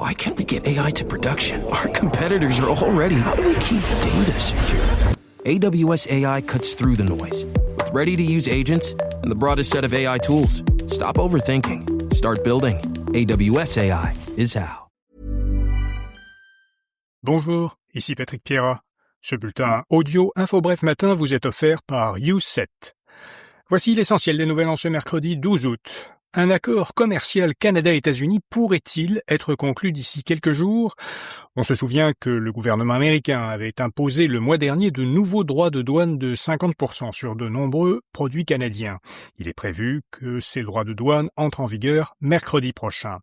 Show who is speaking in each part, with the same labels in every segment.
Speaker 1: Why can't we get AI to production? Our competitors are already. How do we keep data secure? AWS AI cuts through the noise. With ready-to-use agents and the broadest set of AI tools. Stop overthinking. Start building. AWS AI is how.
Speaker 2: Bonjour, ici Patrick Pierrat. Ce bulletin audio InfoBref Matin vous est offert par YouSet. Voici l'essentiel des nouvelles en ce mercredi 12 août. Un accord commercial Canada-États-Unis pourrait-il être conclu d'ici quelques jours ? On se souvient que le gouvernement américain avait imposé le mois dernier de nouveaux droits de douane de 50% sur de nombreux produits canadiens. Il est prévu que ces droits de douane entrent en vigueur mercredi prochain.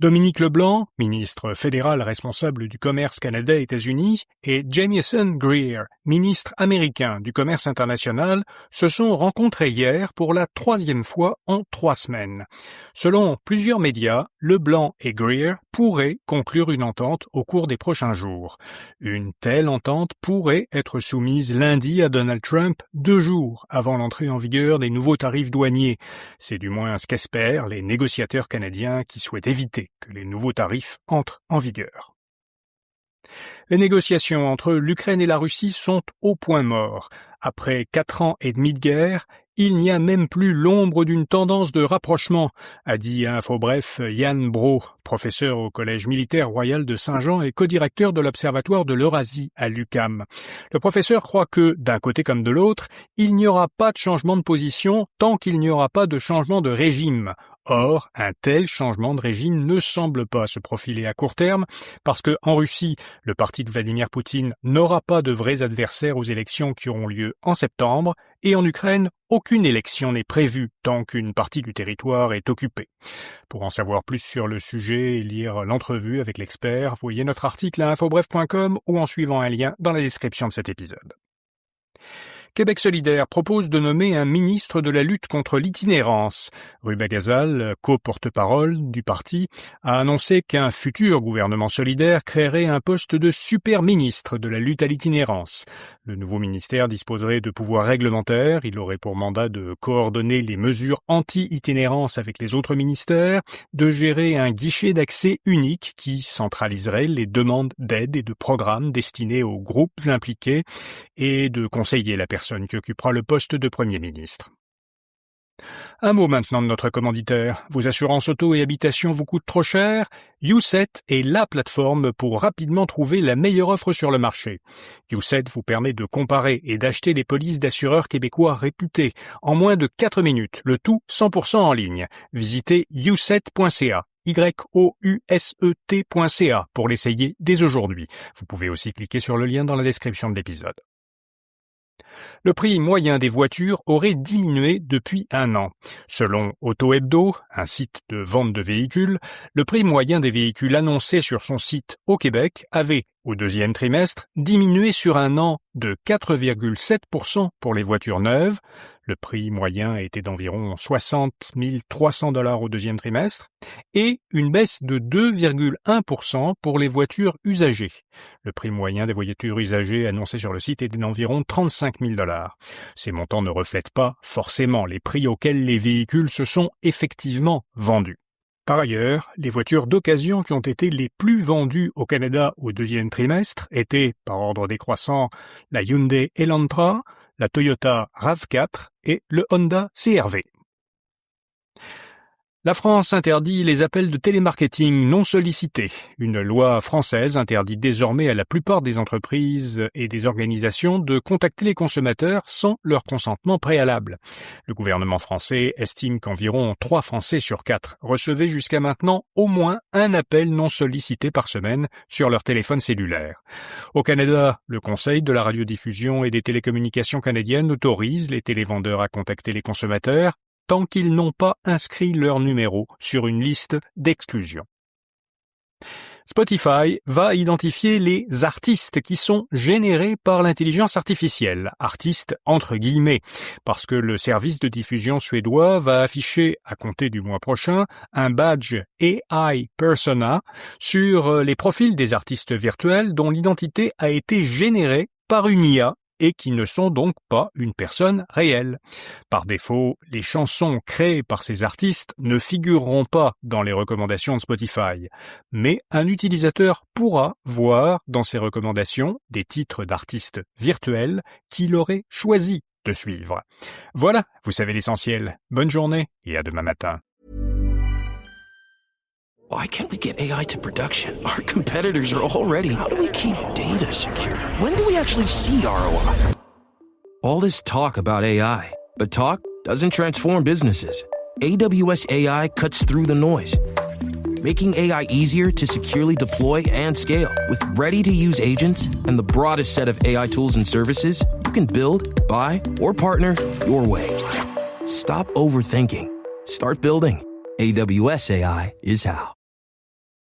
Speaker 2: Dominique Leblanc, ministre fédéral responsable du commerce Canada-États-Unis, et Jamieson Greer, ministre américain du commerce international, se sont rencontrés hier pour la 3e fois en 3 semaines. Selon plusieurs médias, Leblanc et Greer pourraient conclure une entente au cours des prochains jours. Une telle entente pourrait être soumise lundi à Donald Trump 2 jours avant l'entrée en vigueur des nouveaux tarifs douaniers. C'est du moins ce qu'espèrent les négociateurs canadiens qui souhaitent éviter que les nouveaux tarifs entrent en vigueur. Les négociations entre l'Ukraine et la Russie sont au point mort. Après 4 ans et demi de guerre, il n'y a même plus l'ombre d'une tendance de rapprochement, a dit à InfoBref Yann Brault, professeur au Collège militaire royal de Saint-Jean et codirecteur de l'Observatoire de l'Eurasie à l'UQAM. Le professeur croit que, d'un côté comme de l'autre, il n'y aura pas de changement de position tant qu'il n'y aura pas de changement de régime. Or, un tel changement de régime ne semble pas se profiler à court terme, parce que en Russie, le parti de Vladimir Poutine n'aura pas de vrais adversaires aux élections qui auront lieu en septembre, et en Ukraine, aucune élection n'est prévue tant qu'une partie du territoire est occupée. Pour en savoir plus sur le sujet et lire l'entrevue avec l'expert, voyez notre article à infobref.com ou en suivant un lien dans la description de cet épisode. Québec solidaire propose de nommer un ministre de la lutte contre l'itinérance. Ruba Gazal, co-porte-parole du parti, a annoncé qu'un futur gouvernement solidaire créerait un poste de super-ministre de la lutte à l'itinérance. Le nouveau ministère disposerait de pouvoirs réglementaires, il aurait pour mandat de coordonner les mesures anti-itinérance avec les autres ministères, de gérer un guichet d'accès unique qui centraliserait les demandes d'aide et de programmes destinés aux groupes impliqués et de conseiller la personne qui occupera le poste de Premier ministre. Un mot maintenant de notre commanditaire. Vos assurances auto et habitation vous coûtent trop cher ? YouSet est la plateforme pour rapidement trouver la meilleure offre sur le marché. YouSet vous permet de comparer et d'acheter des polices d'assureurs québécois réputés en moins de 4 minutes, le tout 100% en ligne. Visitez youset.ca. youset.ca pour l'essayer dès aujourd'hui. Vous pouvez aussi cliquer sur le lien dans la description de l'épisode. Le prix moyen des voitures aurait diminué depuis 1 an. Selon Auto Hebdo, un site de vente de véhicules, le prix moyen des véhicules annoncés sur son site au Québec avait, au 2e trimestre, diminué sur 1 an de 4,7% pour les voitures neuves. Le prix moyen était d'environ 60 300 $ au 2e trimestre et une baisse de 2,1% pour les voitures usagées. Le prix moyen des voitures usagées annoncé sur le site était d'environ 35 000 $. Ces montants ne reflètent pas forcément les prix auxquels les véhicules se sont effectivement vendus. Par ailleurs, les voitures d'occasion qui ont été les plus vendues au Canada au 2e trimestre étaient, par ordre décroissant, la Hyundai Elantra, la Toyota RAV4 et le Honda CR-V. La France interdit les appels de télémarketing non sollicités. Une loi française interdit désormais à la plupart des entreprises et des organisations de contacter les consommateurs sans leur consentement préalable. Le gouvernement français estime qu'environ 3 Français sur 4 recevaient jusqu'à maintenant au moins un appel non sollicité par semaine sur leur téléphone cellulaire. Au Canada, le Conseil de la radiodiffusion et des télécommunications canadiennes autorise les télévendeurs à contacter les consommateurs tant qu'ils n'ont pas inscrit leur numéro sur une liste d'exclusion. Spotify va identifier les artistes qui sont générés par l'intelligence artificielle, artistes entre guillemets, parce que le service de diffusion suédois va afficher, à compter du mois prochain, un badge AI Persona sur les profils des artistes virtuels dont l'identité a été générée par une IA et qui ne sont donc pas une personne réelle. Par défaut, les chansons créées par ces artistes ne figureront pas dans les recommandations de Spotify, mais un utilisateur pourra voir dans ses recommandations des titres d'artistes virtuels qu'il aurait choisi de suivre. Voilà, vous savez l'essentiel. Bonne journée et à demain matin.
Speaker 1: Why can't we get AI to production? Our competitors are all ready. How do we keep data secure? When do we actually see ROI? All this talk about AI, but talk doesn't transform businesses. AWS AI cuts through the noise, making AI easier to securely deploy and scale. With ready-to-use agents and the broadest set of AI tools and services, you can build, buy, or partner your way. Stop overthinking. Start building. AWS AI is how.